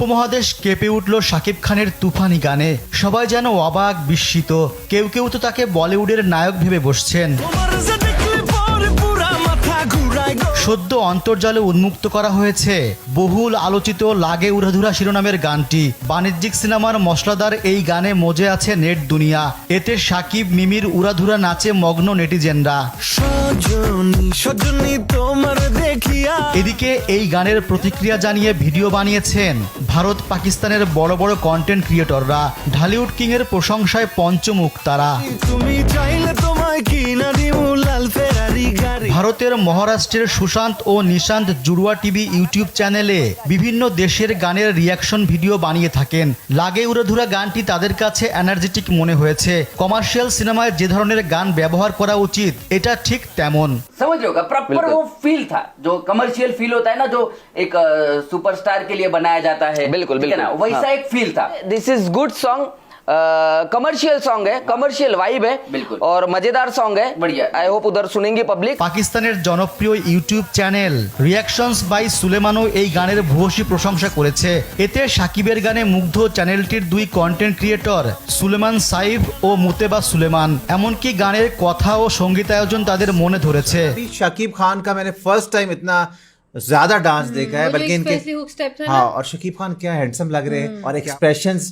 উপমহাদেশ কেঁপে উঠল শাকিব খানের তুফানি গানে। সবাই যেন অবাক বিস্মিত, কেউ কেউ তো তাকে বলিউডের নায়ক ভেবে বসছেন। সদ্য অন্তর্জালে উন্মুক্ত করা হয়েছে বহুল আলোচিত লাগে উড়াধুরা শিরোনামের গানটি। বাণিজ্যিক সিনেমার মশলাদার এই গানে মজে আছে নেট দুনিয়া। এতে শাকিব মিমির উড়াধুরা নাচে মগ্ন নেটিজেনরা। এদিকে এই গানের প্রতিক্রিয়া জানিয়ে ভিডিও বানিয়েছেন ভারত পাকিস্তানের বড় বড় কন্টেন্ট ক্রিয়েটররা। ঢালিউড কিং এর প্রশংসায় পঞ্চমুখ তারা। ভারতের মহারাষ্ট্রের সুশান্ত ও নিশান্ত জুড়ুয়া টিভি ইউটিউব চ্যানেলে বিভিন্ন দেশের গানের রিয়াকশন ভিডিও বানিয়ে থাকেন। লাগে উড়াধুরা গানটি তাদের কাছে এনার্জেটিক মনে হয়েছে। কমার্শিয়াল সিনেমায় যে ধরনের গান ব্যবহার করা উচিত এটা ঠিক তেমন। समझ रहे होगा प्रॉपर वो फील था जो कमर्शियल फील होता है ना, जो एक सुपरस्टार के लिए बनाया जाता है। बिल्कुल ठीक है ना, वैसा एक फील था। This is good song, commercial song है, कमर्शियल वाइब है बिल्कुल और मजेदार सॉन्ग है। बढ़िया। आई होप उधर सुनेंगे पब्लिक। পাকিস্তানের জনপ্রিয় ইউটিউব চ্যানেল রিয়াকশনস বাই সুলেমানও এই গানের ভূয়সী প্রশংসা করেছে। এতে শাকিবের গানে মুগ্ধ চ্যানেলটির দুই কন্টেন্ট ক্রিয়েটর সুলেমান সাইফ ও মুতেবা সুলেমান। এমনকি গানের কথা ও সঙ্গীতায়োজন তাদের মনে ধরেছে। शाकिब खान का मैंने फर्स्ट टाइम इतना ज्यादा डांस देखा है, बल्कि इनके हाँ, और शाकिब खान क्या हैंडसम लग रहे हैं और एक्सप्रेशंस।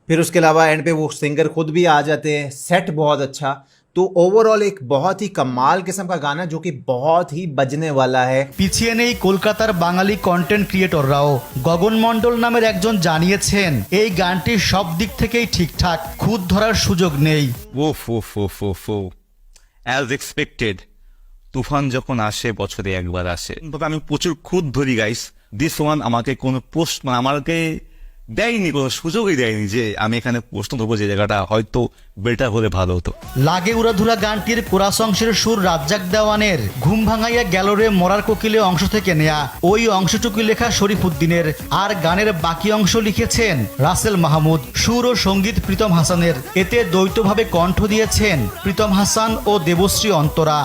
फिर उसके अलावा एंड पे वो सिंगर खुद भी आ जाते हैं, सेट बहुत अच्छा। तो ओवरऑल एक बहुत ही कमाल किस्म का गाना जो कि बहुत ही बजने वाला है। পিছিয়ে নেই কলকাতার বাঙালি কন্টেন্ট ক্রিয়েটররাও। গগন মণ্ডল নামের একজন জানিয়েছেন এই গানটি সব দিক থেকেই ঠিকঠাক, খুঁত ধরার সুযোগ নেই। অ্যাজ এক্সপেক্টেড তুফান যখন আসে বছরে একবার আসে, তবে আমি প্রচুর খুদ ধরি গাইস। দিস ওয়ান আমাকে কোনো পোস্ট আমাকে দেয়নি, কোনো সুযোগই দেয়নি যে আমি এখানে প্রশ্ন ধরবো যে জায়গাটা হয়তো বেটার হলে ভালো হতো। লাগে উড়াধুরা গানটির কোরাস অংশের সুর রাজ্জাক দেওয়ানের ঘুম ভাঙাইয়া গেল রে মরার কোকিলে অংশ থেকে নেয়া। ওই অংশটুকু লেখা শরীফুদ্দিনের, আর গানের বাকি অংশ লিখেছেন রাসেল মাহমুদ। সুর ও সঙ্গীত প্রীতম হাসানের। এতে দ্বৈতভাবে কণ্ঠ দিয়েছেন প্রীতম হাসান ও দেবশ্রী অন্তরা।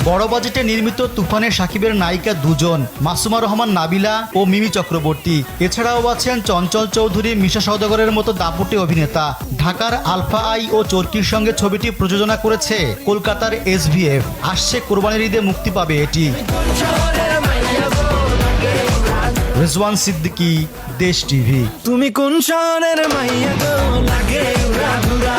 বড় বাজেটে নির্মিত তুফানে শাকিবের নায়িকা দুজন, মাসুমা রহমান নাবিলা ও মিমি চক্রবর্তী। এছাড়াও আছেন চঞ্চল চৌধুরী, মিশা সওদাগরের মতো দাপুটে অভিনেতা। ঢাকার আলফা আই ও চরকির সঙ্গে ছবিটি প্রযোজনা করেছে কলকাতার SVF। আসছে কোরবানির ঈদে মুক্তি পাবে এটি। রিজওয়ান সিদ্দিকী, দেশ টিভি। তুমি কোন শহরের মাইয়া গো লাগে উড়াধুরা।